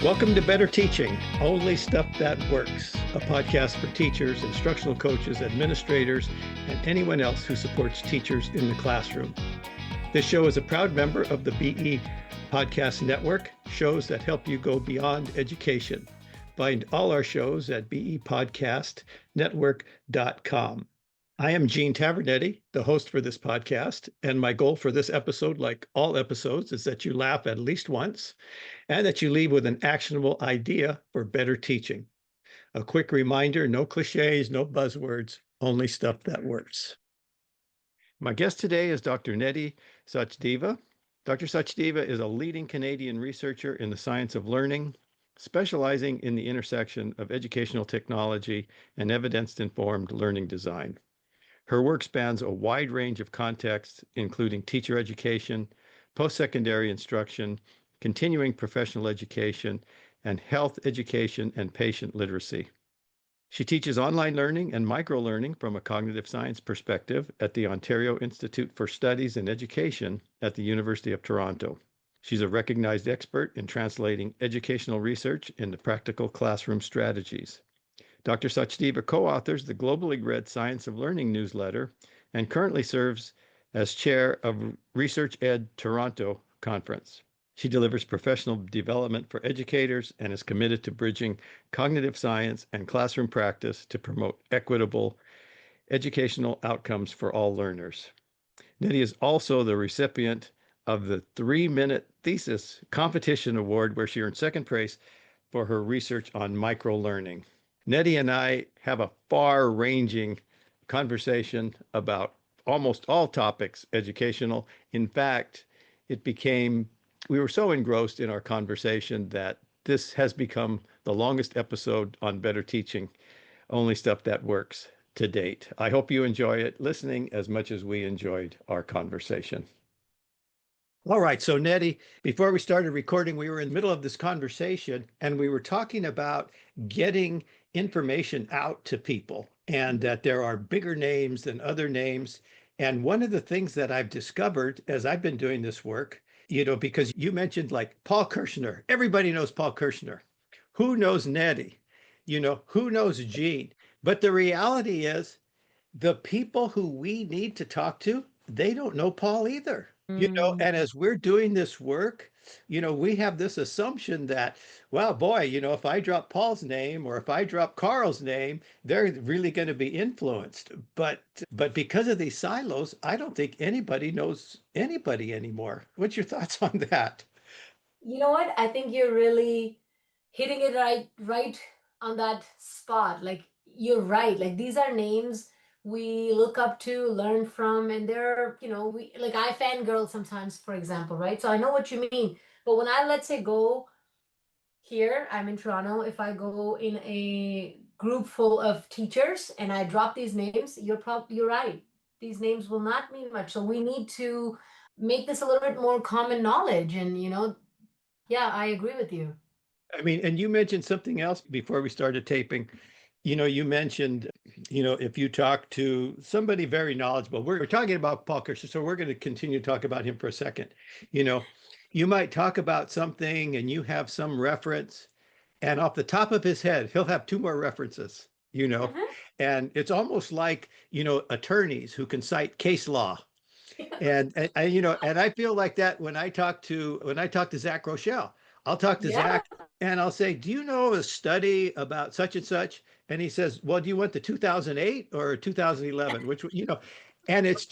Welcome to Better Teaching, Only Stuff That Works, a podcast for teachers, instructional coaches, administrators, and anyone else who supports teachers in the classroom. This show is a proud member of the BE Podcast Network, shows that help you go beyond education. Find all our shows at bepodcastnetwork.com. I am Gene Tavernetti, the host for this podcast, and my goal for this episode, like all episodes, is that you laugh at least once and that you leave with an actionable idea for better teaching. A quick reminder, no cliches, no buzzwords, only stuff that works. My guest today is Dr. Nidhi Sachdeva. Dr. Sachdeva is a leading Canadian researcher in the science of learning, specializing in the intersection of educational technology and evidence-informed learning design. Her work spans a wide range of contexts, including teacher education, post-secondary instruction, continuing professional education, and health education and patient literacy. She teaches online learning and micro-learning from a cognitive science perspective at the Ontario Institute for Studies in Education at the University of Toronto. She's a recognized expert in translating educational research into practical classroom strategies. Dr. Sachdeva co-authors the globally read Science of Learning newsletter and currently serves as chair of Research Ed Toronto Conference. She delivers professional development for educators and is committed to bridging cognitive science and classroom practice to promote equitable educational outcomes for all learners. Nidhi is also the recipient of the 3-minute thesis competition award, where she earned second place for her research on micro-learning. Nidhi and I have a far-ranging conversation about almost all topics educational. In fact, we were so engrossed in our conversation that this has become the longest episode on Better Teaching, Only Stuff That Works to date. I hope you enjoy it listening as much as we enjoyed our conversation. All right, so Nidhi, before we started recording, we were in the middle of this conversation and we were talking about getting information out to people and that there are bigger names than other names. And one of the things that I've discovered as I've been doing this work, because you mentioned like Paul Kirshner, everybody knows Paul Kirshner. Who knows Nidhi? Who knows Gene? But the reality is the people who we need to talk to, they don't know Paul either. And as we're doing this work, we have this assumption that, well, boy, if I drop Paul's name or if I drop Carl's name, they're really going to be influenced. But because of these silos, I don't think anybody knows anybody anymore. What's your thoughts on that? You know what? I think you're really hitting it right on that spot. Like you're right. Like these are names we look up to, learn from, and they're, we like I fangirl sometimes, for example, right? So I know what you mean. But when I, let's say, go here, I'm in Toronto, if I go in a group full of teachers and I drop these names, you're right. These names will not mean much. So we need to make this a little bit more common knowledge. And, yeah, I agree with you. I mean, and you mentioned something else before we started taping. You mentioned, if you talk to somebody very knowledgeable, we're talking about Paul Kirshner, so we're going to continue to talk about him for a second. You know, you might talk about something and you have some reference, and off the top of his head, he'll have two more references, Mhm. and it's almost like, attorneys who can cite case law. And I feel like that when I talk to Zach Rochelle. I'll talk to Yeah. Zach and I'll say, "Do you know a study about such and such?" And he says, "Well, do you want the 2008 or 2011?" And it's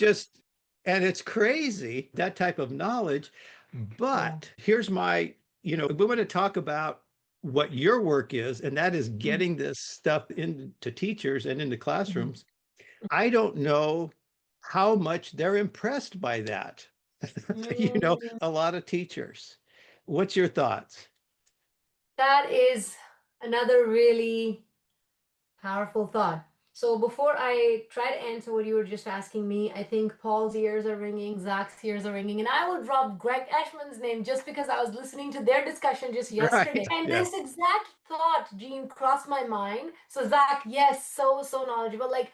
crazy, that type of knowledge. Yeah. But here's we want to talk about what your work is, and that is Mhm. getting this stuff into teachers and into Mhm. classrooms. I don't know how much they're impressed by that. Mm, A lot of teachers. What's your thoughts? that is another really powerful thought. So before I try to answer what you were just asking me, I think Paul's ears are ringing, Zach's ears are ringing, and I will drop Greg Ashman's name just because I was listening to their discussion just yesterday. Right. And Yeah. this exact thought, Gene, crossed my mind. So Zach, yes, so knowledgeable, like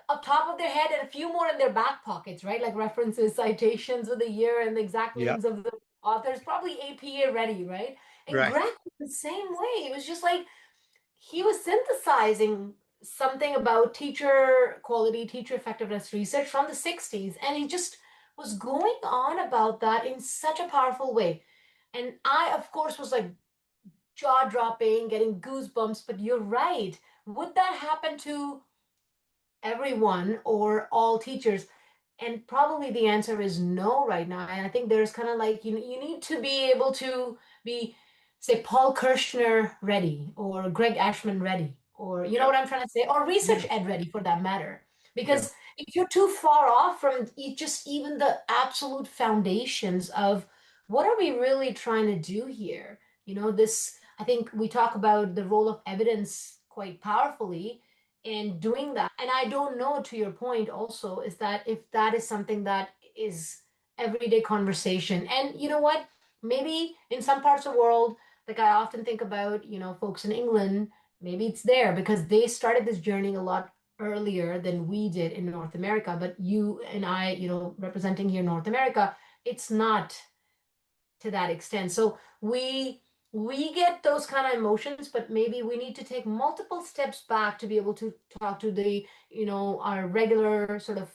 up top of their head and a few more in their back pockets, right? Like references, citations of the year and the exact Yeah. names of the authors, probably APA ready, right? And Right. Greg was the same way. It was just like he was synthesizing something about teacher quality, teacher effectiveness research from the 60s. And he just was going on about that in such a powerful way. And I, of course, was like jaw dropping, getting goosebumps. But you're right. Would that happen to everyone or all teachers? And probably the answer is no right now. And I think there's kind of like you need to be able to be, say, Paul Kirshner ready or Greg Ashman ready, or you know Yeah. what I'm trying to say, or Yeah. research ed ready for that matter. Yeah. Because if you're too far off from just even the absolute foundations of what are we really trying to do here, this, I think we talk about the role of evidence quite powerfully in doing that. And I don't know, to your point also, is that if that is something that is everyday conversation. And you know what? Maybe in some parts of the world, like I often think about, folks in England, maybe it's there because they started this journey a lot earlier than we did in North America. But you and I, representing here North America, it's not to that extent. So we get those kind of emotions, but maybe we need to take multiple steps back to be able to talk to the, our regular sort of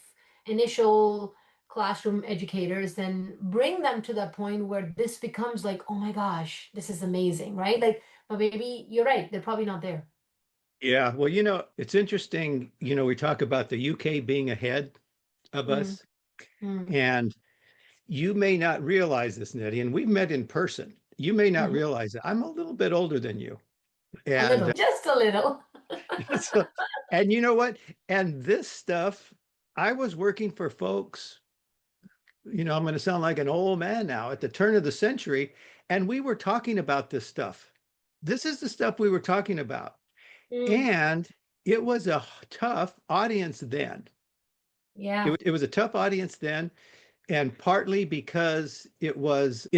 initial classroom educators, then bring them to that point where this becomes like, oh my gosh, this is amazing, right? Like, but maybe you're right, they're probably not there. Yeah. Well, it's interesting. We talk about the UK being ahead of Mm, us, mm, and you may not realize this, Nidhi, and we've met in person. You may not mhm. realize that I'm a little bit older than you. A And little, just a little. so, and you know what? And this stuff, I was working for folks, I'm going to sound like an old man now at the turn of the century, and we were talking about this stuff. This is the stuff we were talking about. Mm, And it was a tough audience then. yeah. It was a tough audience then, and partly because it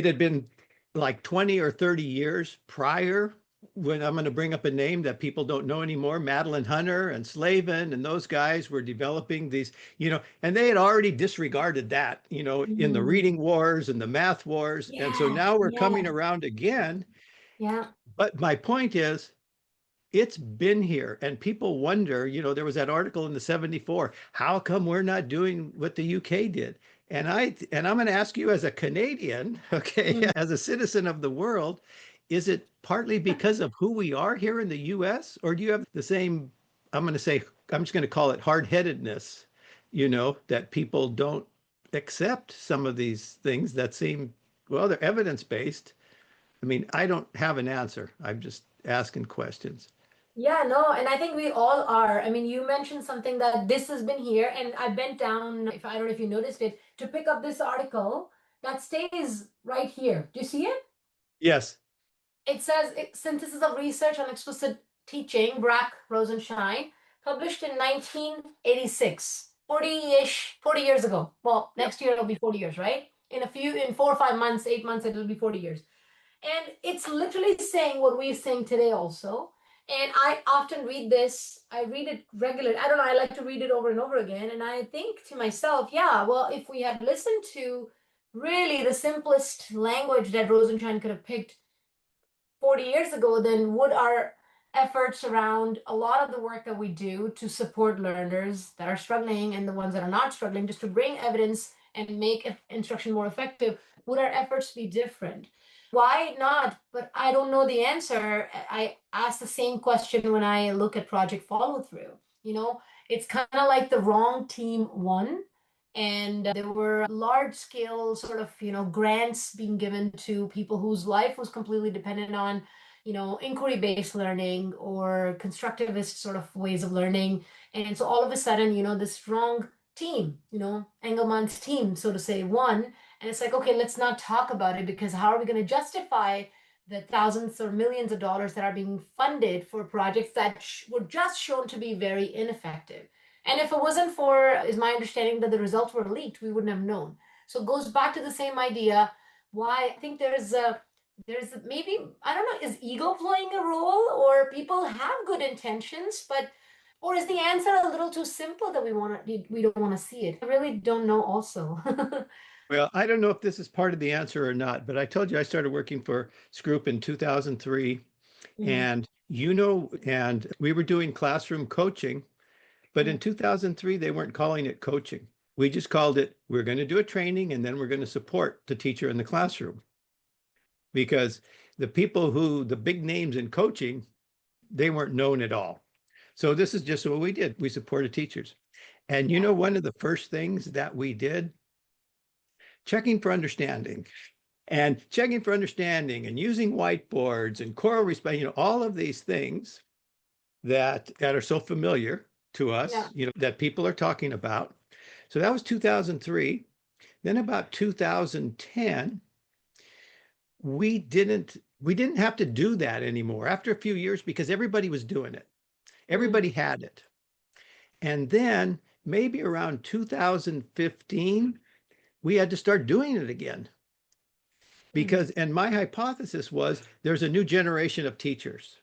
had been like 20 or 30 years prior, when I'm going to bring up a name that people don't know anymore, Madeline Hunter and Slavin and those guys were developing these, and they had already disregarded that, in the Mm, reading wars and the math wars. And so yeah, now we're coming yeah, around again. yeah. But my point is, it's been here, and people wonder, there was that article in the 74, how come we're not doing what the UK did? And I'm going to ask you as a Canadian, okay, Mm. as a citizen of the world, is it partly because of who we are here in the US, or do you have the same, I'm going to say, I'm just going to call it hard-headedness, that people don't accept some of these things that seem, well, they're evidence-based. I mean, I don't have an answer. I'm just asking questions. Yeah, no, and I think we all are. I mean, you mentioned something that this has been here, and I bent down, if I don't know if you noticed it, to pick up this article that stays right here. Do you see it? Yes. It says Synthesis of Research on Explicit Teaching, Brack, Rosenshine, published in 1986, 40-ish, 40 years ago. Well, Yep. next year it'll be 40 years, right? In 4 or 5 months, 8 months, it'll be 40 years. And it's literally saying what we're saying today also. And I often read this, I read it regularly. I don't know, I like to read it over and over again. And I think to myself, yeah, well, if we had listened to really the simplest language that Rosenshine could have picked 40 years ago, then would our efforts around a lot of the work that we do to support learners that are struggling and the ones that are not struggling, just to bring evidence and make instruction more effective, would our efforts be different? Why not? But I don't know the answer. I ask the same question when I look at project follow through. It's kind of like the wrong team won. And there were large scale sort of, grants being given to people whose life was completely dependent on, inquiry based learning or constructivist sort of ways of learning. And so all of a sudden, this strong team, Engelmann's team, so to say, won. And it's like, okay, let's not talk about it because how are we going to justify the thousands or millions of dollars that are being funded for projects that were just shown to be very ineffective? And if it wasn't for, is my understanding that the results were leaked, we wouldn't have known. So it goes back to the same idea. Why I think maybe, I don't know, is ego playing a role or people have good intentions, but or is the answer a little too simple that we don't want to see it? I really don't know also. Well, I don't know if this is part of the answer or not, but I told you I started working for Scroop in 2003, Mhm. and we were doing classroom coaching, but in Mm. 2003 they weren't calling it coaching. We just called it, we're going to do a training and then we're going to support the teacher in the classroom because the big names in coaching, they weren't known at all. So this is just what we did. We supported teachers. And Yeah. one of the first things that we did, checking for understanding and using whiteboards and choral response, all of these things that are so familiar to Yeah. us, that people are talking about. So that was 2003. Then about 2010, we didn't have to do that anymore after a few years because everybody was doing it. Mm. Everybody had it. And then maybe around 2015, we had to start doing it again Mhm. and my hypothesis was there's a new generation of teachers.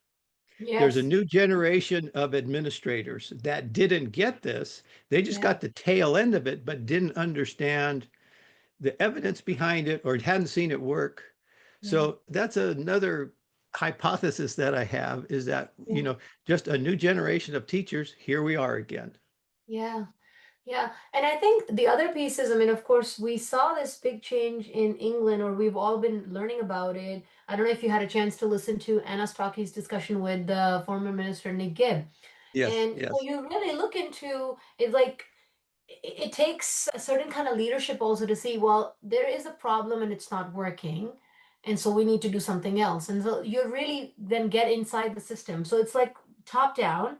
There's a Yes. new generation of administrators that didn't get this. They just Yeah. got the tail end of it, but didn't understand the evidence behind it or hadn't seen it work. Yeah. So that's another hypothesis that I have is that, Yeah. just a new generation of teachers, here we are again. Yeah. Yeah, and I think the other piece is, I mean, of course, we saw this big change in England, or we've all been learning about it. I don't know if you had a chance to listen to Anna Stocky's discussion with the former minister Nick Gibb. Yes, And when yes. you really look into it, like it takes a certain kind of leadership also to see, well, there is a problem and it's not working. And so we need to do something else. And so you really then get inside the system. So it's like top down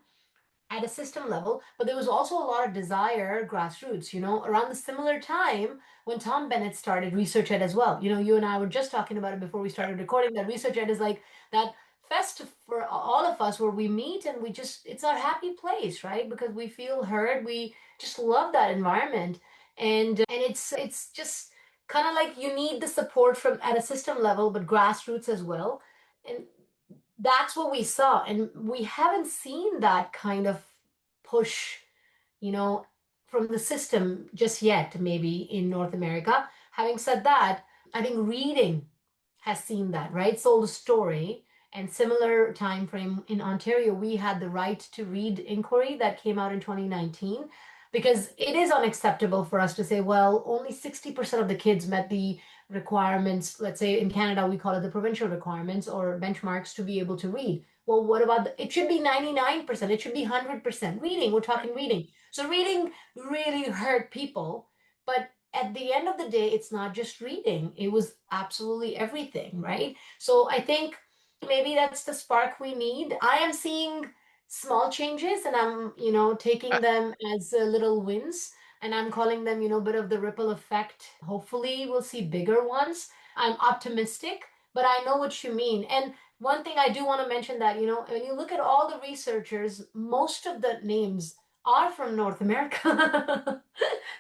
at a system level, but there was also a lot of desire grassroots, around the similar time when Tom Bennett started Research Ed as well. You and I were just talking about it before we started recording that Research Ed is like that fest for all of us where we meet and it's our happy place, right? Because we feel heard, we just love that environment. And it's just kind of like you need the support from at a system level, but grassroots as well. And that's what we saw, and we haven't seen that kind of push, you know from the system just yet, maybe in North America. Having said that, I think reading has seen that, right? Sold a story. And similar time frame in Ontario, we had the right to read inquiry that came out in 2019, because it is unacceptable for us to say, well, only 60% of the kids met the requirements. Let's say in Canada we call it the provincial requirements or benchmarks to be able to read. Well, what about it should be 99%, it should be 100% reading. We're talking reading. So reading really hurt people, but at the end of the day, it's not just reading. It was absolutely everything, right? So I think maybe that's the spark we need. I am seeing small changes, and I'm, taking them as little wins, and I'm calling them, a bit of the ripple effect. Hopefully, we'll see bigger ones. I'm optimistic, but I know what you mean. And one thing I do want to mention that, when you look at all the researchers, most of the names are from North America.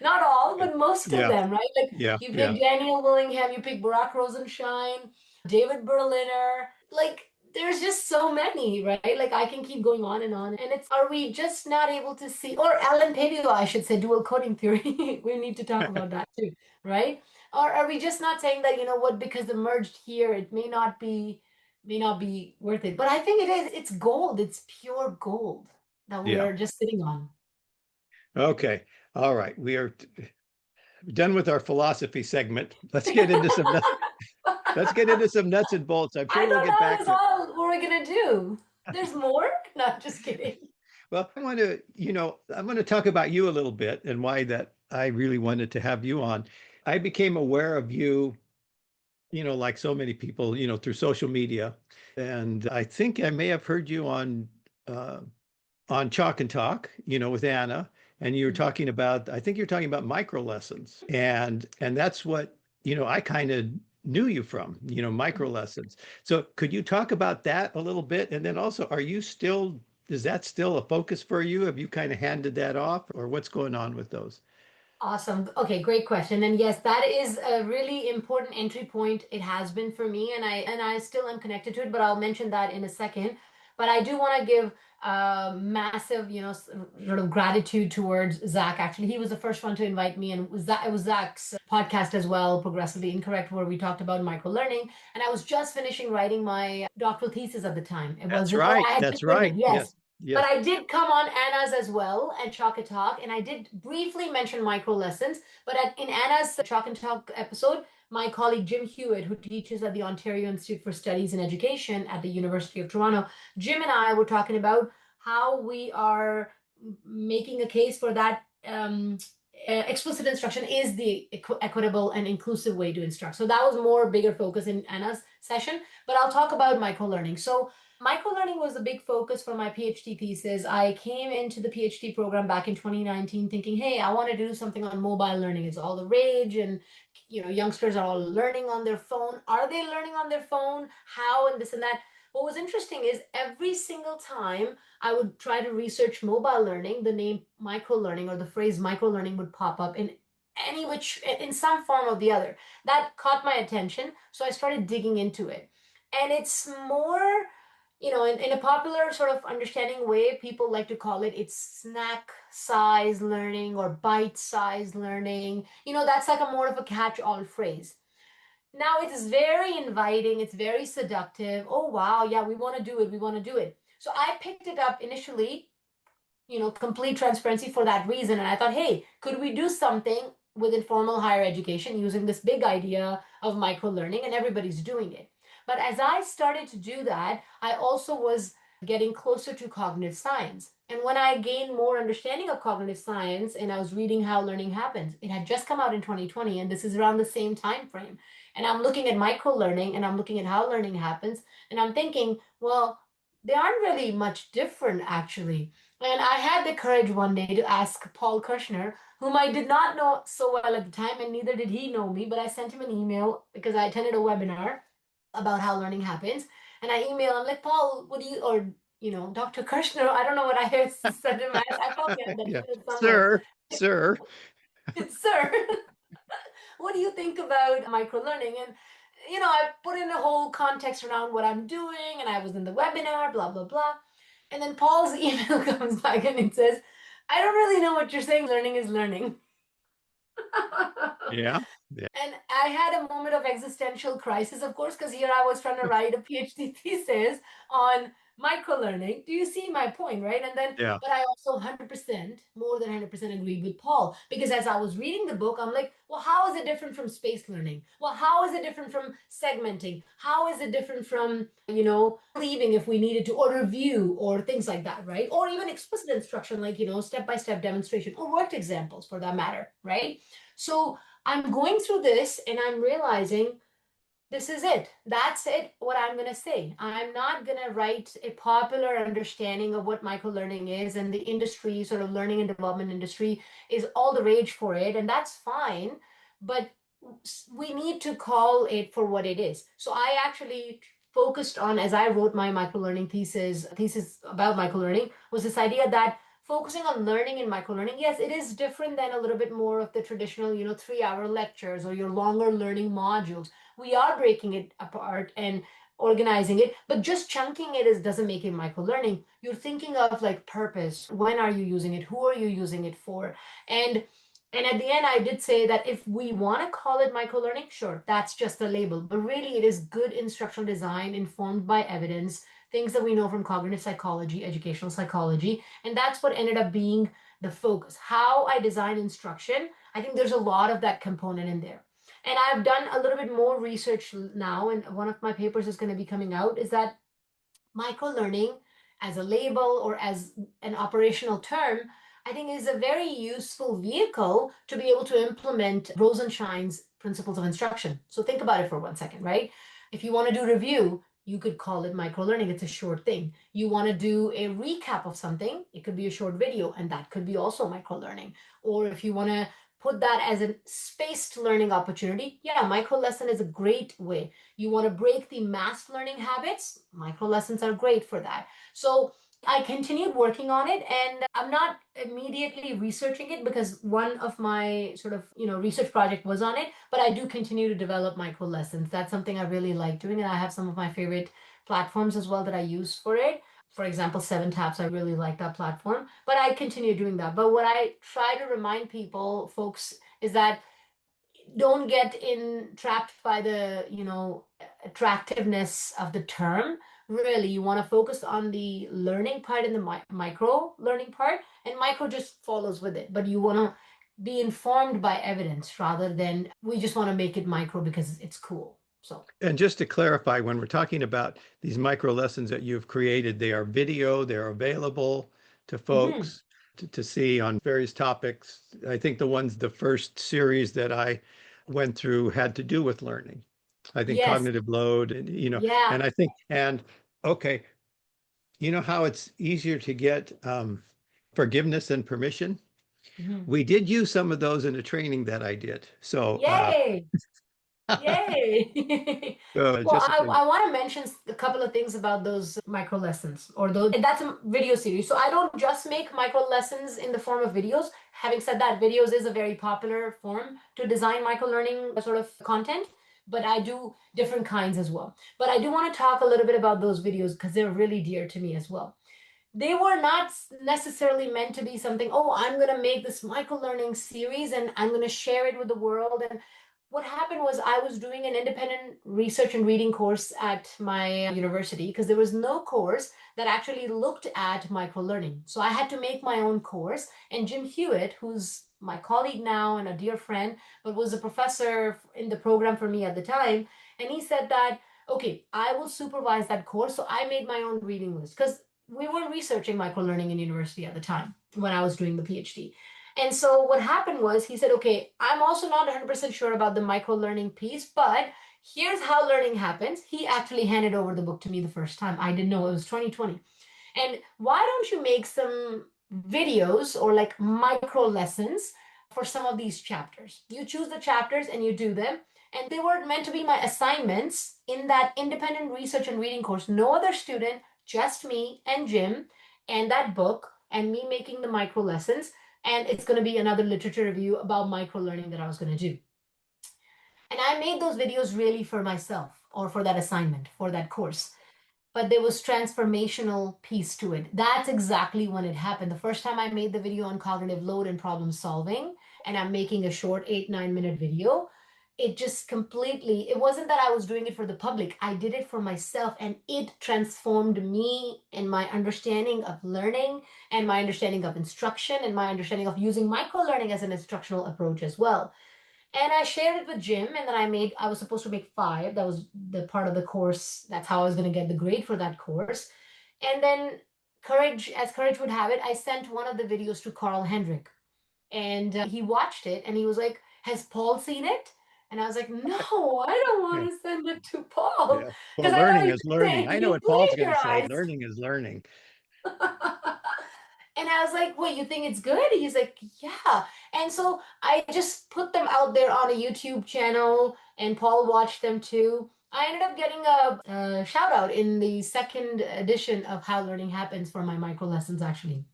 Not all, but most of Yeah, them, right? Like yeah, you yeah. pick Daniel Willingham, you pick Barack Rosenshine, David Berliner. Like there's just so many, right? Like I can keep going on and on. And are we just not able to see, or Alan Padio, I should say, dual coding theory. We need to talk about that too, right? Or are we just not saying that, what, because the merged here, it may not be worth it. But I think it is. It's gold. It's pure gold that we Yeah. are just sitting on. Okay. All right. We are done with our philosophy segment. Let's get into some nuts and bolts. I'm I sure we'll thought get that back was to it. all what we're gonna do. There's more? Not just kidding. Well, I'm going to talk about you a little bit and why that I really wanted to have you on. I became aware of you, like so many people, through social media. And I think I may have heard you uh, on Chalk and Talk, with Anna, and you were Mhm. talking about, I think you're talking about micro lessons. And that's what, I kind of knew you from, micro lessons. So could you talk about that a little bit? And then also, is that still a focus for you? Have you kind of handed that off or what's going on with those? Awesome. Okay, great question. And yes, that is a really important entry point. It has been for me, and I still am connected to it, but I'll mention that in a second. But I do want to give massive, sort of gratitude towards Zach. Actually, he was the first one to invite me, and it was Zach's podcast as well, Progressively Incorrect, where we talked about micro learning. And I was just finishing writing my doctoral thesis at the time. It That's wasn't, or right. I had That's completed, right. yes. Yes. But Yes. I did come on Anna's as well and Chalk and Talk, and I did briefly mention micro lessons. But in Anna's Chalk and Talk episode, my colleague Jim Hewitt, who teaches at the Ontario Institute for Studies in Education at the University of Toronto, Jim and I were talking about how we are making a case for that explicit instruction is the equitable and inclusive way to instruct. So that was more bigger focus in Anna's session, but I'll talk about micro-learning. So micro-learning was a big focus for my PhD thesis. I came into the PhD program back in 2019 thinking, hey, I want to do something on mobile learning. It's all the rage, and youngsters are all learning on their phone. Are they learning on their phone? How, and this and that. What was interesting is every single time I would try to research mobile learning, the name micro learning or the phrase micro learning would pop up in some form or the other. That caught my attention, so I started digging into it. And it's more, in a popular sort of understanding way, people like to call it's snack size learning or bite size learning. That's like a more of a catch-all phrase. Now it is very inviting, it's very seductive. Oh, wow, yeah, we want to do it, we want to do it. So I picked it up initially, complete transparency for that reason. And I thought, hey, could we do something with informal higher education using this big idea of micro learning? And everybody's doing it. But as I started to do that, I also was getting closer to cognitive science. And when I gained more understanding of cognitive science and I was reading How Learning Happens, it had just come out in 2020, and this is around the same time frame. And I'm looking at micro learning and I'm looking at how learning happens, and I'm thinking, well, they aren't really much different actually. And I had the courage one day to ask Paul Kirshner, whom I did not know so well at the time, and neither did he know me, but I sent him an email because I attended a webinar about how learning happens. And I emailed him like, Paul, what do you, or, Dr. Kirshner, I don't know what I had sent him as. I probably have that Yeah. email somewhere. Sir, sir. Sir, what do you think about micro learning? And I put in a whole context around what I'm doing, and I was in the webinar, blah blah blah. And then Paul's email comes back and it says, I don't really know what you're saying. Learning is learning. Yeah. Yeah. And I had a moment of existential crisis, of course, because here I was trying to write a PhD thesis on micro learning. Do you see my point, right? And then, Yeah. but I also 100%, more than 100% agreed with Paul, because as I was reading the book, I'm like, well, how is it different from space learning? Well, how is it different from segmenting? How is it different from, leaving if we needed to, or review, or things like that, right? Or even explicit instruction, like, step by step demonstration, or worked examples for that matter, right? So, I'm going through this and I'm realizing this is it. That's it, what I'm going to say. I'm not going to write a popular understanding of what micro learning is, and the industry, sort of learning and development industry, is all the rage for it. And that's fine. But we need to call it for what it is. So I actually focused on, as I wrote my micro learning thesis about micro learning, was this idea that focusing on learning and micro learning, yes, it is different than a little bit more of the traditional, 3-hour lectures or your longer learning modules. We are breaking it apart and organizing it, but just chunking it doesn't make it micro learning. You're thinking of like purpose. When are you using it? Who are you using it for? And and at the end, I did say that if we want to call it micro learning, sure, that's just a label. But really, it is good instructional design informed by evidence, things that we know from cognitive psychology, educational psychology. And that's what ended up being the focus. How I design instruction, I think there's a lot of that component in there. And I've done a little bit more research now, and one of my papers is going to be coming out, is that micro learning as a label or as an operational term, I think is a very useful vehicle to be able to implement Rosenshine's principles of instruction. So think about it for 1 second, right? If you want to do review, you could call it micro learning. It's a short thing. You want to do a recap of something, it could be a short video, and that could be also micro learning. Or if you want to put that as a spaced learning opportunity, yeah, micro lesson is a great way. You want to break the mass learning habits, micro lessons are great for that. So I continued working on it, and I'm not immediately researching it because one of my sort of, research project was on it, but I do continue to develop micro lessons. That's something I really like doing, and I have some of my favorite platforms as well that I use for it. For example, 7 Taps, I really like that platform, but I continue doing that. But what I try to remind people, folks, is that don't get trapped by the, attractiveness of the term. Really, you want to focus on the learning part and the micro learning part, and micro just follows with it. But you want to be informed by evidence rather than we just want to make it micro because it's cool. So, And just to clarify, when we're talking about these micro lessons that you've created, they are video, they're available to mhm. folks to see on various topics. I think the first series that I went through had to do with learning. I think Yes, cognitive load, and yeah. okay, you know how it's easier to get forgiveness and permission? Mhm. We did use some of those in a training that I did. So, Yay! Yay! Well, just I want to mention a couple of things about those micro lessons, or those, that's a video series. So I don't just make micro lessons in the form of videos. Having said that, videos is a very popular form to design micro learning sort of content, but I do different kinds as well. But I do want to talk a little bit about those videos because they're really dear to me as well. They were not necessarily meant to be something, oh, I'm going to make this micro learning series and I'm going to share it with the world. And what happened was I was doing an independent research and reading course at my university because there was no course that actually looked at micro learning. So I had to make my own course. And Jim Hewitt, who's my colleague now and a dear friend, but was a professor in the program for me at the time, and he said that, okay, I will supervise that course. So I made my own reading list because we were researching microlearning in university at the time when I was doing the PhD. And so what happened was he said, okay, I'm also not 100% sure about the microlearning piece, but here's how learning happens. He actually handed over the book to me the first time. I didn't know it was 2020. And why don't you make some videos or like micro lessons for some of these chapters? You choose the chapters and you do them. And they were meant to be my assignments in that independent research and reading course. No other student, just me and Jim and that book and me making the micro lessons. And it's going to be another literature review about micro learning that I was going to do. And I made those videos really for myself or for that assignment, for that course, but there was transformational piece to it. That's exactly when it happened. The first time I made the video on cognitive load and problem solving, and I'm making a short 8, 9 minute video, it just completely, it wasn't that I was doing it for the public. I did it for myself, and it transformed me and my understanding of learning and my understanding of instruction and my understanding of using micro learning as an instructional approach as well. And I shared it with Jim, and then I was supposed to make 5. That was the part of the course. That's how I was going to get the grade for that course. And then as courage would have it, I sent one of the videos to Carl Hendrick, and he watched it, and he was like, "Has Paul seen it?" And I was like, "No, I don't yeah, want to send it to Paul yeah. Well, because I know learning he's is learning. saying I know you what Paul's blink going to your say. eyes." Learning is learning. And I was like, "What, you think it's good?" He's like, "Yeah." And so I just put them out there on a YouTube channel, and Paul watched them too. I ended up getting a shout out in the second edition of How Learning Happens for my micro lessons, actually.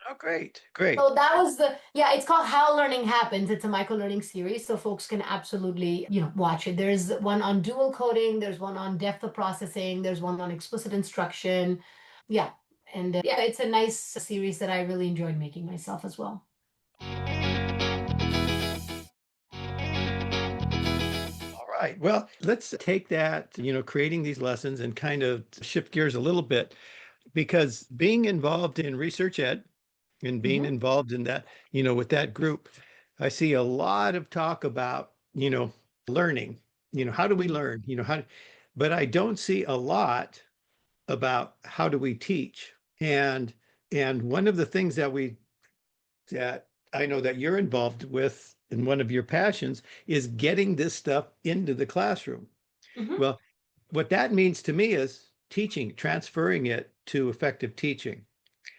Oh, great, great. So that was yeah, it's called How Learning Happens. It's a micro learning series, so folks can absolutely, watch it. There's one on dual coding, there's one on depth of processing, there's one on explicit instruction. Yeah. And yeah, it's a nice series that I really enjoyed making myself as well. All right. Well, let's take that, creating these lessons and kind of shift gears a little bit because being involved in research ed and being Hmm. involved in that, with that group, I see a lot of talk about, learning, how do we learn, but I don't see a lot about how do we teach. And one of the things that I know that you're involved with and one of your passions is getting this stuff into the classroom. Hmm. Well, what that means to me is teaching, transferring it to effective teaching.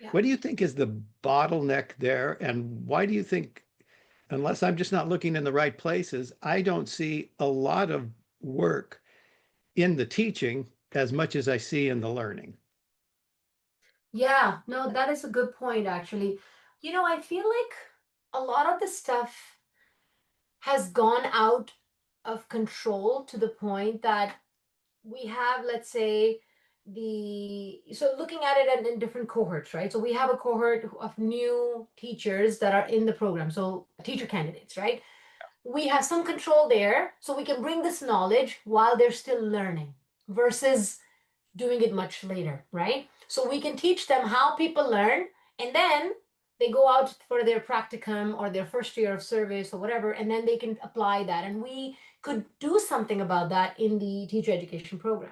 Yeah. What do you think is the bottleneck there? And why do you think, unless I'm just not looking in the right places, I don't see a lot of work in the teaching as much as I see in the learning? Yeah, no, that is a good point, actually. I feel like a lot of the stuff has gone out of control to the point that we have, let's say, so looking at it in different cohorts, right? So we have a cohort of new teachers that are in the program, so teacher candidates, right? We have some control there, so we can bring this knowledge while they're still learning versus doing it much later, right? So we can teach them how people learn, and then they go out for their practicum or their first year of service or whatever, and then they can apply that. And we could do something about that in the teacher education program.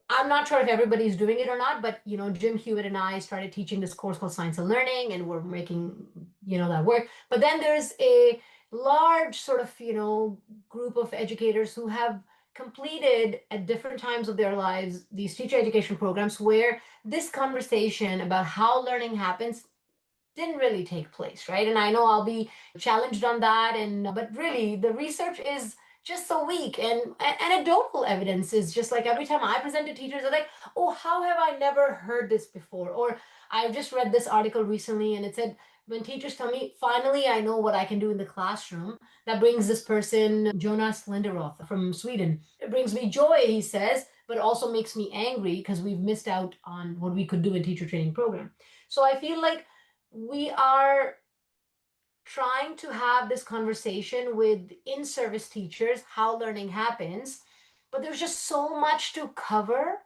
I'm not sure if everybody's doing it or not, but Jim Hewitt and I started teaching this course called Science of Learning, and we're making that work. But then there's a large sort of group of educators who have completed at different times of their lives these teacher education programs where this conversation about how learning happens didn't really take place, right? And I know I'll be challenged on that, and but really the research is just so weak, and anecdotal evidence is just like every time I present to teachers, they're like, "Oh, how have I never heard this before?" Or I've just read this article recently, and it said when teachers tell me, "Finally, I know what I can do in the classroom." That brings this person, Jonas Linderoth from Sweden. It brings me joy, he says, but also makes me angry because we've missed out on what we could do in teacher training program. So I feel like we are trying to have this conversation with in-service teachers how learning happens, but there's just so much to cover,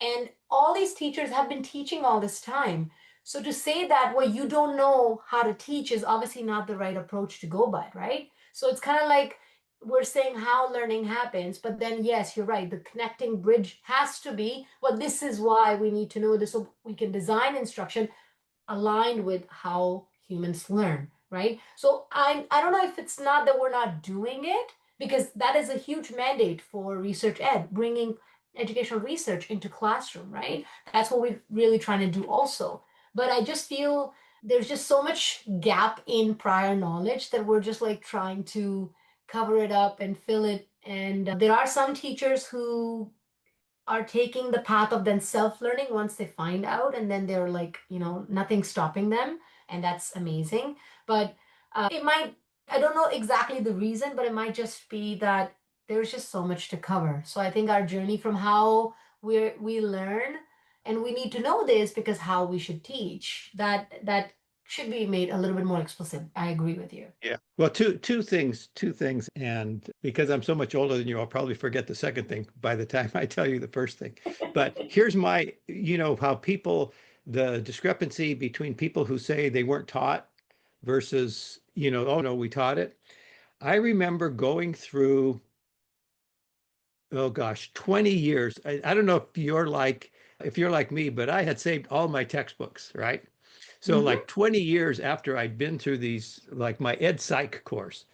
and all these teachers have been teaching all this time. So to say that, well, you don't know how to teach is obviously not the right approach to go by, right? So it's kind of like we're saying how learning happens, but then yes, you're right, the connecting bridge has to be, well, this is why we need to know this so we can design instruction aligned with how humans learn, right? So I don't know if it's not that we're not doing it, because that is a huge mandate for research ed, bringing educational research into classroom, right? That's what we're really trying to do also. But I just feel there's just so much gap in prior knowledge that we're just like trying to cover it up and fill it. And there are some teachers who are taking the path of then self-learning once they find out, and then they're like, nothing stopping them, and that's amazing. But it might, I don't know exactly the reason, but it might just be that there's just so much to cover. So I think our journey from how we learn, and we need to know this because how we should teach, that should be made a little bit more explicit. I agree with you. Yeah. Well, two things. And because I'm so much older than you, I'll probably forget the second thing by the time I tell you the first thing. But here's my, how people, the discrepancy between people who say they weren't taught versus, oh no, we taught it. I remember going through, oh gosh, 20 years. I don't know if you're like me, but I had saved all my textbooks, right? So Mm-hmm. like 20 years after I'd been through these, like my ed psych course.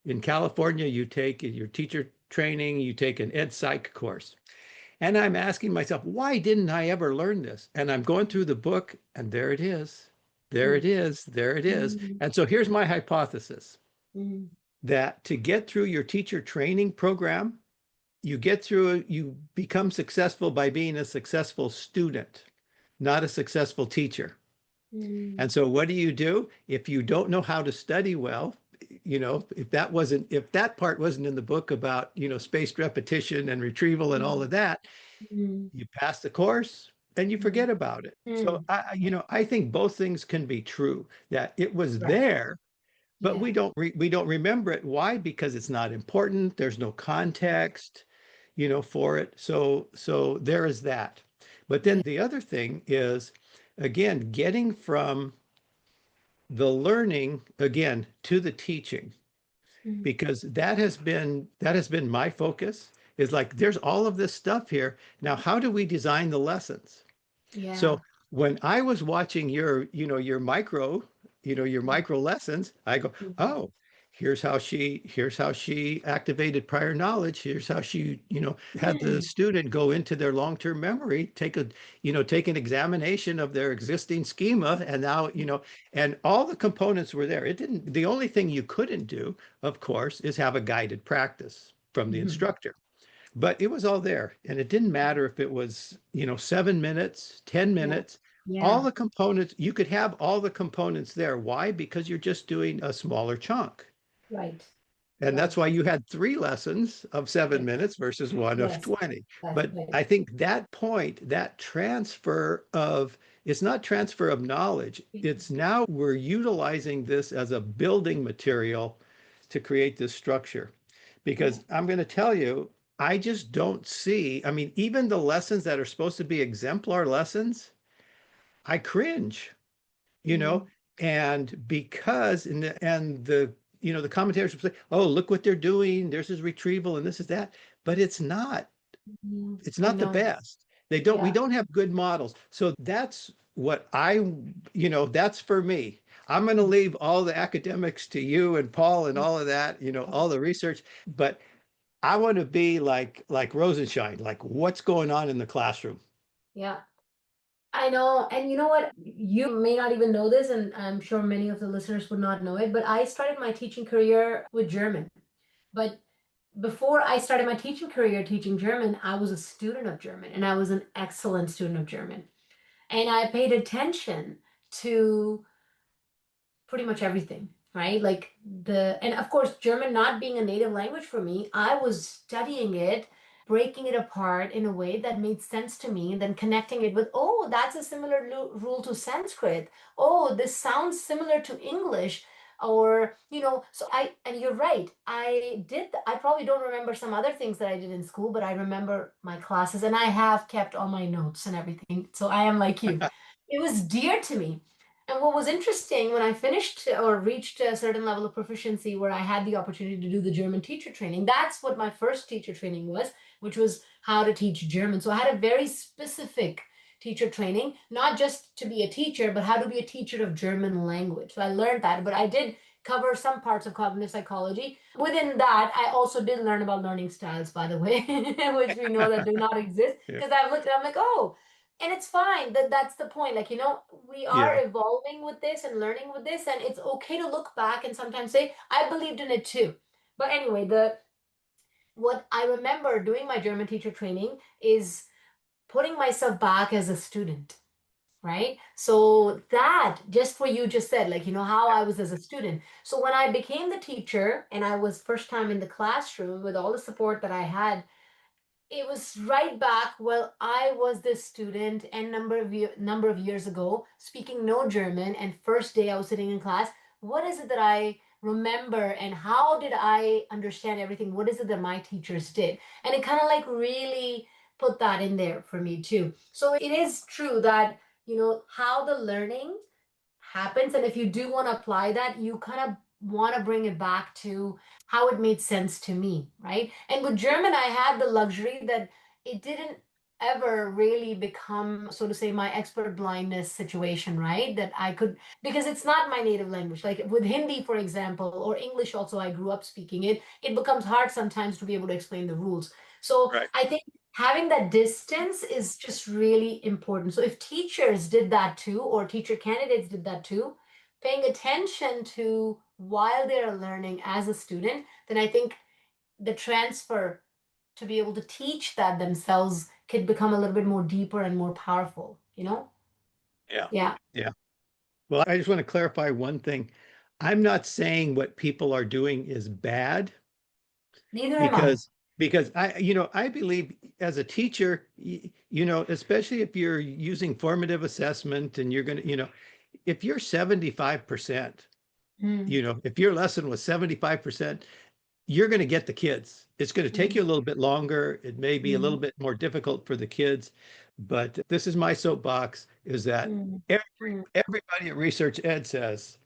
In California, you take your teacher training, you take an ed psych course. And I'm asking myself, why didn't I ever learn this? And I'm going through the book, and there it is. There it is. There it is. Mm-hmm. And so here's my hypothesis Mm-hmm. that to get through your teacher training program, you become successful by being a successful student, not a successful teacher. Mm-hmm. And so what do? If you don't know how to study well, if that part wasn't in the book about, spaced repetition and retrieval and all of that, Mm-hmm. you pass the course and you Mm-hmm. forget about it. So Mm-hmm. I think both things can be true, that it was Right. there, but Yeah. we don't remember it. Why? Because it's not important. There's no context, for it. So there is that. But then Yeah. the other thing is, again, getting from the learning again to the teaching, Mm. because that has been my focus, is like there's all of this stuff here. Now, how do we design the lessons? So Yeah. when I was watching your Mm. micro lessons, I go, Mhm. oh, here's how she activated prior knowledge. Here's how she, had the Mm. student go into their long-term memory, take an examination of their existing schema, and now, and all the components were there. The only thing you couldn't do, of course, is have a guided practice from the Mhm. instructor. But it was all there. And it didn't matter if it was, 7 minutes, 10 Yeah. minutes, all Yeah. the components, you could have all the components there. Why? Because you're just doing a smaller chunk. Right. And that's Right. why you had 3 lessons of 7 minutes versus one of Yes, 20. that's But right. I think that point, that transfer of, it's not transfer of knowledge. It's now we're utilizing this as a building material to create this structure. Yeah. Because I'm going to tell you, I just don't see, I mean, even the lessons that are supposed to be exemplar lessons, I cringe, you know, Mm, and because and the the commentators will say, oh, look what they're doing, there's his retrieval and this is that, but it's I not the know. best. We Yeah. don't have good models. So that's what that's for me. I'm going to leave all the academics to you and Paul and all of that, all the research, but I want to be like Rosenshine, like what's going on in the classroom. Yeah. I know. And you know what? You may not even know this, and I'm sure many of the listeners would not know it, but I started my teaching career with German. But before I started my teaching career teaching German, I was a student of German and I was an excellent student of German. And I paid attention to pretty much everything, right? Like and of course, German not being a native language for me, I was studying it, breaking it apart in a way that made sense to me, and then connecting it with, oh, that's a similar rule to Sanskrit. Oh, this sounds similar to English. Or, and you're right. I probably don't remember some other things that I did in school, but I remember my classes and I have kept all my notes and everything. So I am like you. It was dear to me. And what was interesting when I finished or reached a certain level of proficiency where I had the opportunity to do the German teacher training, that's what my first teacher training was, which was how to teach German. So I had a very specific teacher training, not just to be a teacher, but how to be a teacher of German language. So I learned that, but I did cover some parts of cognitive psychology. Within that, I also did learn about learning styles, by the way, which we know that do not exist. Yeah. Because I've looked, I'm like, oh, and it's fine. That's the point. Like, we Yeah. are evolving with this and learning with this, and it's okay to look back and sometimes say, I believed in it too. But anyway, the what I remember doing my German teacher training is putting myself back as a student, right? So that just for you just said, like, how I was as a student. So when I became the teacher and I was first time in the classroom with all the support that I had, it was right back. Well, I was this student and number of years ago, speaking no German, and first day I was sitting in class. What is it that I remember, and how did I understand everything? What is it that my teachers did? And it kind of like really put that in there for me too. So it is true that how the learning happens. And if you do want to apply that, you kind of want to bring it back to how it made sense to me, right? And with German, I had the luxury that it didn't ever really become, so to say, my expert blindness situation, right? That I could, because it's not my native language. Like with Hindi, for example, or English also, I grew up speaking it. It becomes hard sometimes to be able to explain the rules. So Right. I think having that distance is just really important. So if teachers did that too, or teacher candidates did that too, paying attention to while they're learning as a student, then I think the transfer to be able to teach that themselves could become a little bit more deeper and more powerful, you know? Yeah. Yeah. Yeah. Well, I just want to clarify one thing. I'm not saying what people are doing is bad Neither am I. because I believe as a teacher, especially if you're using formative assessment and you're going to, if you're 75%, Mm, if your lesson was 75%, you're going to get the kids. It's going to take mm, you a little bit longer. It may be a little mm, bit more difficult for the kids, but this is my soapbox is that mm, mm, everybody at Research Ed says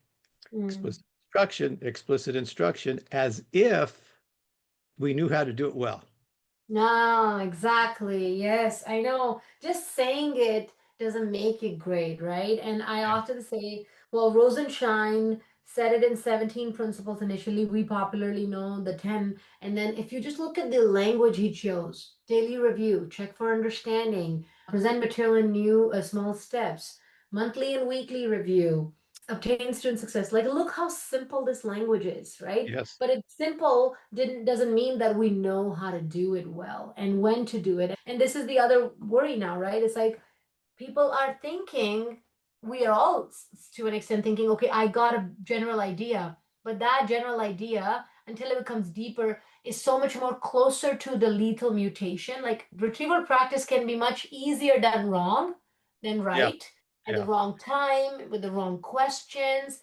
mm. explicit instruction as if we knew how to do it well. No, exactly. Yes, I know. Just saying it doesn't make it great, right? And I Yeah. often say, well, Rosenshine said it in 17 principles initially. We popularly know the 10. And then if you just look at the language he chose, daily review, check for understanding, present material in new small steps, monthly and weekly review, obtain student success. Like, look how simple this language is, right? Yes. But it's simple doesn't mean that we know how to do it well and when to do it. And this is the other worry now, right? It's like people are thinking, we are all to an extent thinking, okay, I got a general idea, but that general idea until it becomes deeper is so much more closer to the lethal mutation. Like retrieval practice can be much easier done wrong than Yeah. right, at the Yeah. wrong time, with the wrong questions.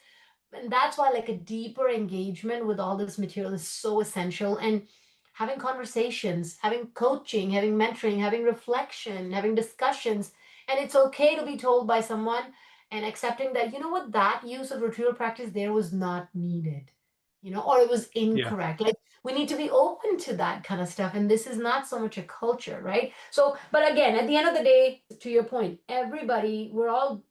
And that's why like a deeper engagement with all this material is so essential. And having conversations, having coaching, having mentoring, having reflection, having discussions. And it's okay to be told by someone, and accepting that, you know what, that use of retrieval practice there was not needed, or it was Yeah. incorrect. Like we need to be open to that kind of stuff. And this is not so much a culture, right? So, but again, at the end of the day, to your point, everybody, we're all,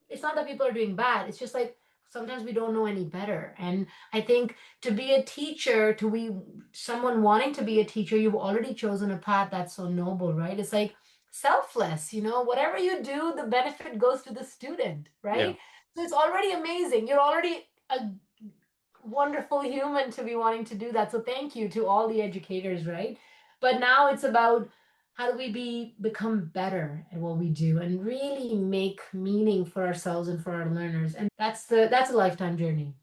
it's not that people are doing bad. It's just like sometimes we don't know any better. And I think to be a teacher, to be someone wanting to be a teacher, you've already chosen a path that's so noble, right? It's like selfless, whatever you do, the benefit goes to the student, Yeah. right? So it's already amazing. You're already a wonderful human to be wanting to do that. So thank you to all the educators, right? But now it's about how do we become better at what we do and really make meaning for ourselves and for our learners. And that's a lifetime journey.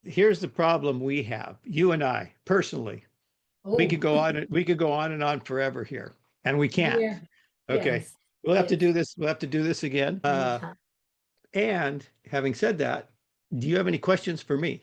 Here's the problem we have, you and I personally. We Oh, could go on, we could go on and on forever here, and we can't. yeah. Okay. Yes. We'll have to Yes. do this. We'll have to do this again. Anytime. And having said that, do you have any questions for me?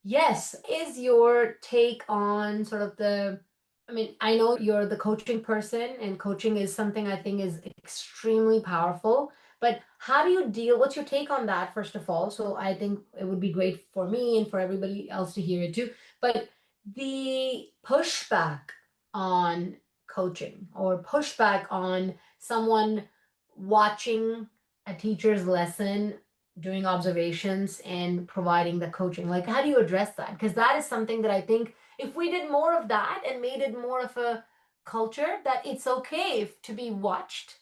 Yes. Is your take on sort of I mean, I know you're the coaching person, and coaching is something I think is extremely powerful. But how do you what's your take on that, first of all? So I think it would be great for me and for everybody else to hear it too. But the pushback on coaching, or pushback on someone watching a teacher's lesson, doing observations and providing the coaching, like how do you address that? Because that is something that I think if we did more of that and made it more of a culture, that it's okay to be watched,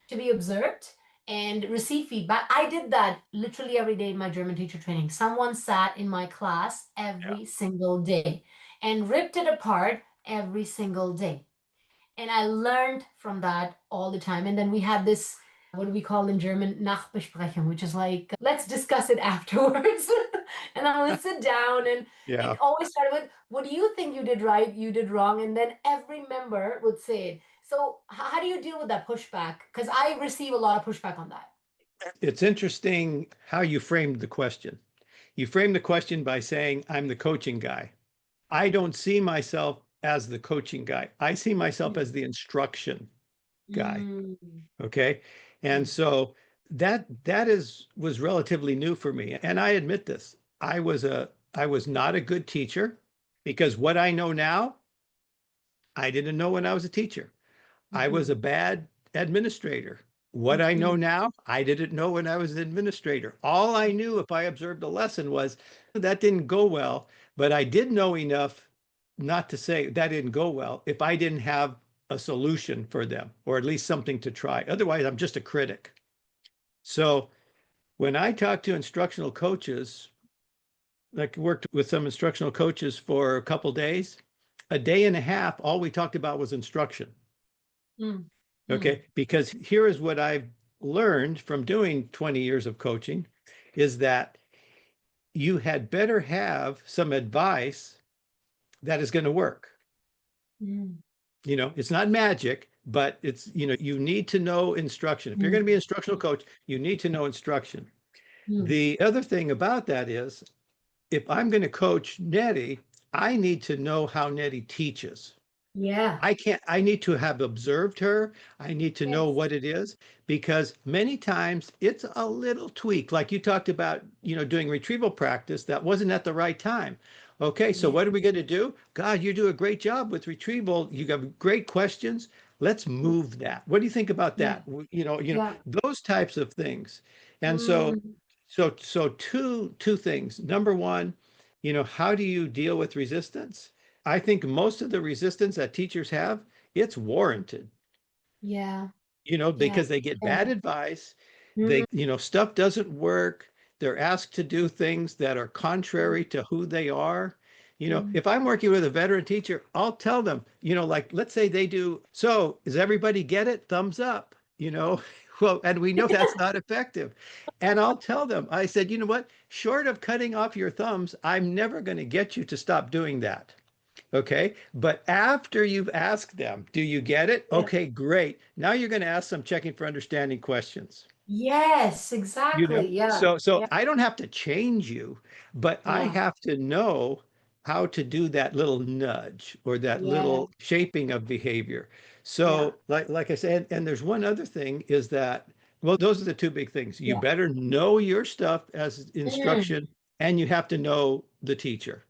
to be observed, and receive feedback. I did that literally every day in my German teacher training. Someone sat in my class Yeah. every single day and ripped it apart every single day. And I learned from that all the time. And then we had this, what do we call in German, Nachbesprechung, which is like, let's discuss it afterwards. And I would sit down, and it Yeah. always started with, what do you think you did right, you did wrong? And then every member would say it. So, how do you deal with that pushback? Because I receive a lot of pushback on that. It's interesting how you framed the question. You framed the question by saying, I'm the coaching guy. I don't see myself as the coaching guy. I see myself Mm, as the instruction guy. mm, Okay. And mm, so that was relatively new for me. And I admit this. I was not a good teacher, because what I know now, I didn't know when I was a teacher. I was mhm, a bad administrator. What I know mhm, now, I didn't know when I was an administrator. All I knew if I observed a lesson was that didn't go well, but I did know enough not to say that didn't go well if I didn't have a solution for them, or at least something to try. Otherwise, I'm just a critic. So when I talk to instructional coaches, like worked with some instructional coaches for a couple days, a day and a half, all we talked about was instruction. mm, mm. Okay. Because here is what I've learned from doing 20 years of coaching is that you had better have some advice that is going to work. Mm, It's not magic, but you need to know instruction. If you're going to be an mm, instructional coach, you need to know instruction. mm. The other thing about that is if I'm going to coach Nettie, I need to know how Nettie teaches. Yeah. I need to have observed her. I need to know Yes. what it is, because many times it's a little tweak. Like you talked about, doing retrieval practice that wasn't at the right time. Okay, so Yeah. what are we going to do? God, you do a great job with retrieval. You have great questions. Let's move that. What do you think about Yeah. that? Yeah. Those types of things. And so, Mm, two things. Number one, how do you deal with resistance? I think most of the resistance that teachers have, it's warranted, yeah. Yeah. because they get Yeah. bad advice. Mm, Stuff doesn't work. They're asked to do things that are mm, contrary to who they are. mm, If I'm working with a veteran teacher, I'll tell them, like, let's say they do, so does everybody get it? Thumbs up. you know, well, and we know that's not effective. And I'll tell them, I said, you know what? Short of cutting off your thumbs, I'm never going to get you to stop doing that. Okay. But after you've asked them, do you get it? Yeah. Okay, great. Now you're going to ask some checking for understanding questions. Yes, You exactly. know, Yeah. so Yeah. I don't have to change you, but I Yeah. have to know how to do that little nudge or that Yeah. little shaping of behavior. Yeah. So like I said, and there's one other thing is that, well, those are the two big things. You Yeah. better know your stuff as Mm. instruction, and you have to know the teacher.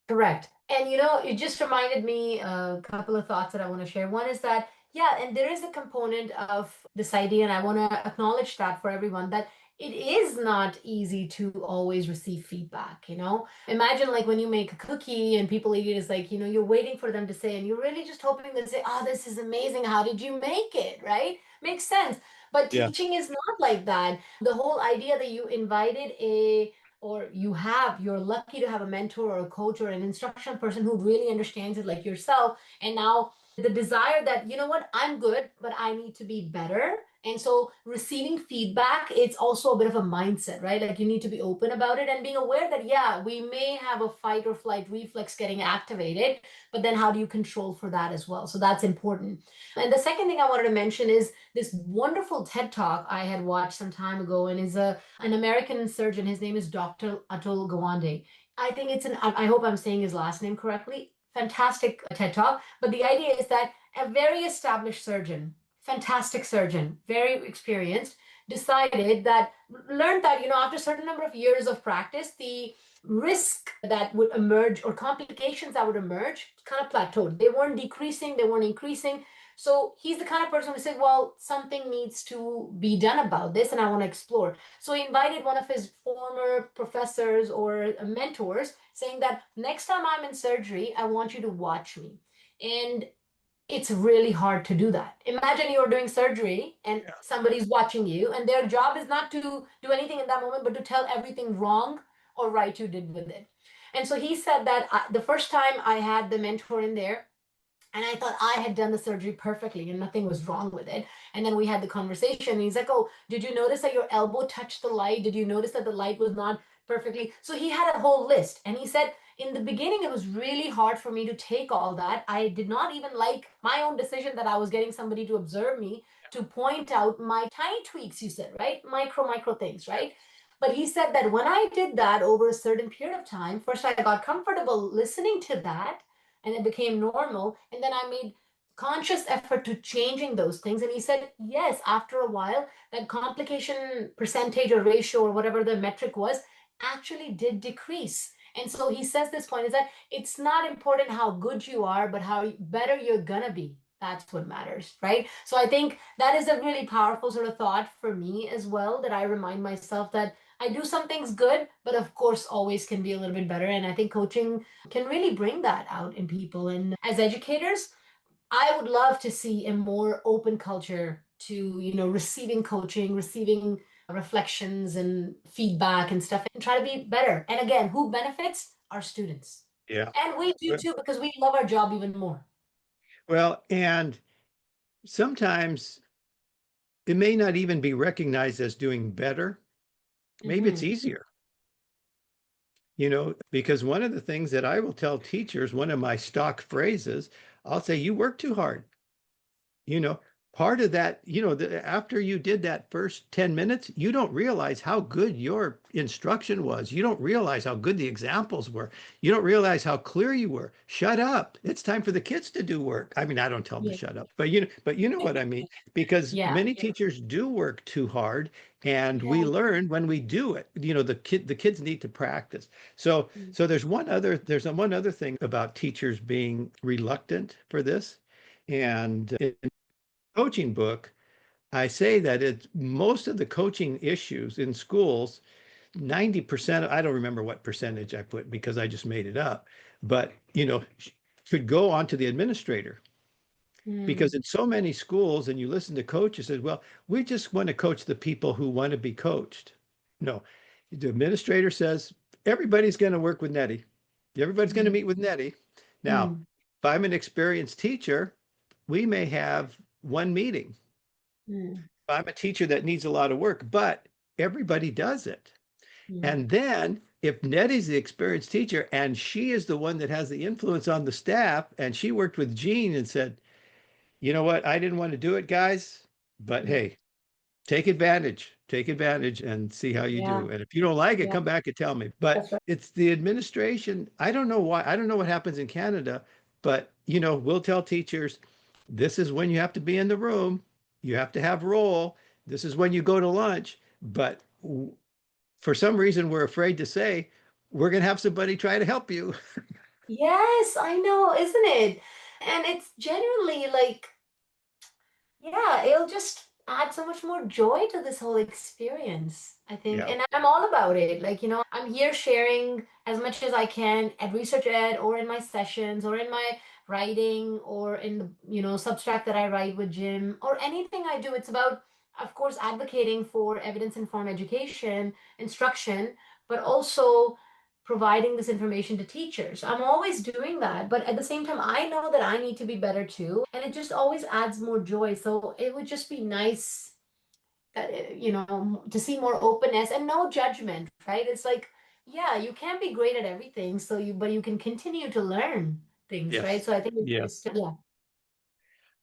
Correct. And you know, it just reminded me a couple of thoughts that I want to share. One is that, yeah, and there is a component of this idea, and I want to acknowledge that for everyone, that it is not easy to always receive feedback, you know? Imagine like when you make a cookie and people eat it, it's like, you know, you're waiting for them to say, and you're really just hoping they say, oh, this is amazing. How did you make it? Right? Makes sense. But Yeah. teaching is not like that. The whole idea that you invited a or you're lucky to have a mentor or a coach or an instructional person who really understands it like yourself, and now the desire that, you know what, I'm good but I need to be better. And so receiving feedback, it's also a bit of a mindset, right? Like you need to be open about it and being aware that, yeah, we may have a fight or flight reflex getting activated, but then how do you control for that as well? So that's important. And the second thing I wanted to mention is this wonderful TED talk I had watched some time ago, and is an American surgeon. His name is Dr. Atul Gawande. I think it's an, I hope I'm saying his last name correctly. Fantastic TED talk. But the idea is that a very established surgeon, fantastic surgeon, very experienced, decided that, learned that, you know, after a certain number of years of practice, the risk that would emerge or complications that would emerge kind of plateaued. They weren't decreasing, they weren't increasing. So he's the kind of person who said, well, something needs to be done about this, and I want to explore. So he invited one of his former professors or mentors, saying that next time I'm in surgery, I want you to watch me. And it's really hard to do that. Imagine you're doing surgery and Yeah. somebody's watching you, and their job is not to do anything in that moment, but to tell everything wrong or right you did with it. And so he said that the first time I had the mentor in there, and I thought I had done the surgery perfectly and nothing was wrong with it. And then we had the conversation. And he's like, oh, did you notice that your elbow touched the light? Did you notice that the light was not perfectly? So he had a whole list. And he said, in the beginning, it was really hard for me to take all that. I did not even like my own decision that I was getting somebody to observe me, to point out my tiny tweaks, you said, right? Micro things, right? But he said that when I did that over a certain period of time, first I got comfortable listening to that, and it became normal. And then I made conscious effort to changing those things. And he said, yes, after a while, that complication percentage or ratio or whatever the metric was actually did decrease. And so he says this point is that it's not important how good you are, but how better you're gonna be. That's what matters, right? So I think that is a really powerful sort of thought for me as well, that I remind myself that I do some things good, but of course always can be a little bit better. And I think coaching can really bring that out in people. And as educators, I would love to see a more open culture to, you know, receiving coaching, receiving reflections and feedback and stuff, and try to be better. And again, who benefits? Our students. Yeah. And we do too, because we love our job even more. Well, and sometimes it may not even be recognized as doing better. Maybe it's Hmm. easier, because one of the things that I will tell teachers, one of my stock phrases, I'll say, you work too hard. you know Part of that, after you did that first 10 minutes, you don't realize how good your instruction was. You don't realize how good the examples were. You don't realize how clear you were. Shut up, it's time for the kids to do work. I mean, I don't tell them to Yeah. shut up, but you know what I mean, because Yeah. many teachers do work too hard, and we Yeah. learn when we do it. The kids need to practice. So there's one other thing about teachers being reluctant for this. And coaching book, I say that it's most of the coaching issues in schools, 90%, I don't remember what percentage I put because I just made it up, but should go on to the administrator. Because Mm. in so many schools, and you listen to coaches says, well, we just want to coach the people who want to be coached. No, the administrator says, everybody's going to work with Nettie. Everybody's going to Mm. meet with Nettie. Now, Mm. if I'm an experienced teacher, we may have one meeting. Mm, I'm a teacher that needs a lot of work, but everybody does it. mm, And then if Nettie's the experienced teacher and she is the one that has the influence on the staff, and she worked with Gene and said, you know what, I didn't want to do it, guys, but mm. hey, take advantage and see how you Yeah, do. And if you don't like it, yeah, come back and tell me. But that's right. it's the administration. I don't know why. I don't know what happens in Canada, but we'll tell teachers, this is when you have to be in the room. You have to have roll. This is when you go to lunch. But for some reason, we're afraid to say, we're going to have somebody try to help you. Yes, I know, isn't it? And it's genuinely like, yeah, it'll just add so much more joy to this whole experience, I think. Yeah. And I'm all about it. Like, I'm here sharing as much as I can at Research Ed or in my sessions or in my writing or in the, Substack that I write with Jim or anything I do. It's about, of course, advocating for evidence-informed education, instruction, but also providing this information to teachers. I'm always doing that, but at the same time, I know that I need to be better too, and it just always adds more joy. So it would just be nice that to see more openness and no judgment, right? It's like, yeah, you can't be great at everything, but you can continue to learn things, right? Yes. So I think Yeah. it's yeah.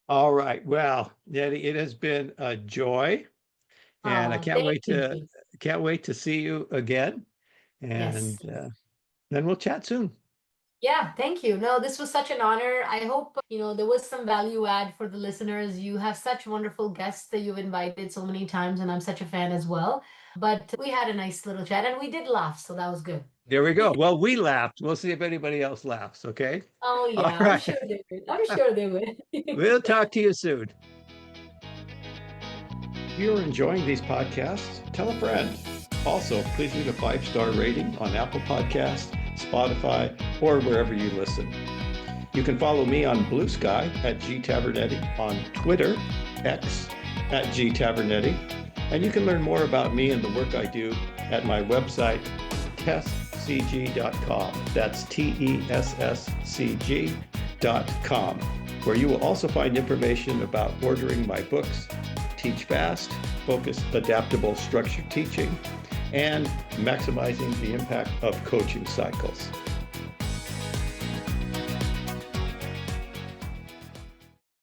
All right. Well, Nettie, it has been a joy. And I Thank you, Jane. can't wait to see you again. And Yes. then we'll chat soon. Yeah, thank you. No, this was such an honor. I hope, there was some value add for the listeners. You have such wonderful guests that you've invited so many times, and I'm such a fan as well. But we had a nice little chat and we did laugh, so that was good. There we go. Well, we laughed. We'll see if anybody else laughs. Okay. Oh All yeah, I'm right. sure they would. I'm sure they would. We'll talk to you soon. If you're enjoying these podcasts, tell a friend. Also, please leave a 5-star rating on Apple Podcasts, Spotify, or wherever you listen. You can follow me on Blue Sky at gtavernetti, on Twitter, X, at gtavernetti, and you can learn more about me and the work I do at my website, tesscg.com. That's TESSCG.com, where you will also find information about ordering my books, Teach Fast, Focused, Adaptable, Structured Teaching, and maximizing the impact of coaching cycles.